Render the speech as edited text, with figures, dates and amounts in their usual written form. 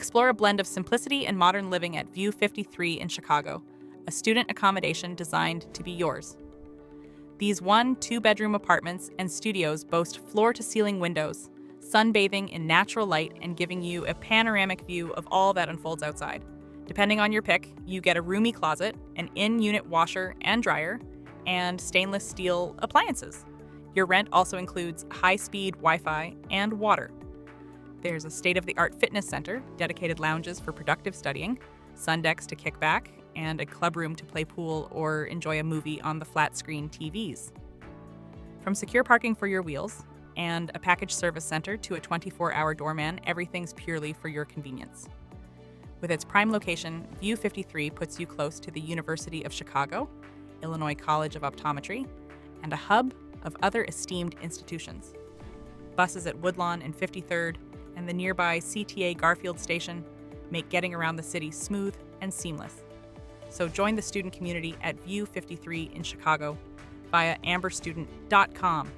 Explore a blend of simplicity and modern living at View 53 in Chicago, a student accommodation designed to be yours. These 1-2-bedroom apartments and studios boast floor-to-ceiling windows, sunbathing in natural light and giving you a panoramic view of all that unfolds outside. Depending on your pick, you get a roomy closet, an in-unit washer and dryer, and stainless steel appliances. Your rent also includes high-speed Wi-Fi and water. There's a state-of-the-art fitness center, dedicated lounges for productive studying, sun decks to kick back, and a club room to play pool or enjoy a movie on the flat-screen TVs. From secure parking for your wheels and a package service center to a 24-hour doorman, everything's purely for your convenience. With its prime location, View 53 puts you close to the University of Chicago, Illinois College of Optometry, and a hub of other esteemed institutions. Buses at Woodlawn and 53rd and the nearby CTA Garfield Station make getting around the city smooth and seamless. So join the student community at View 53 in Chicago via amberstudent.com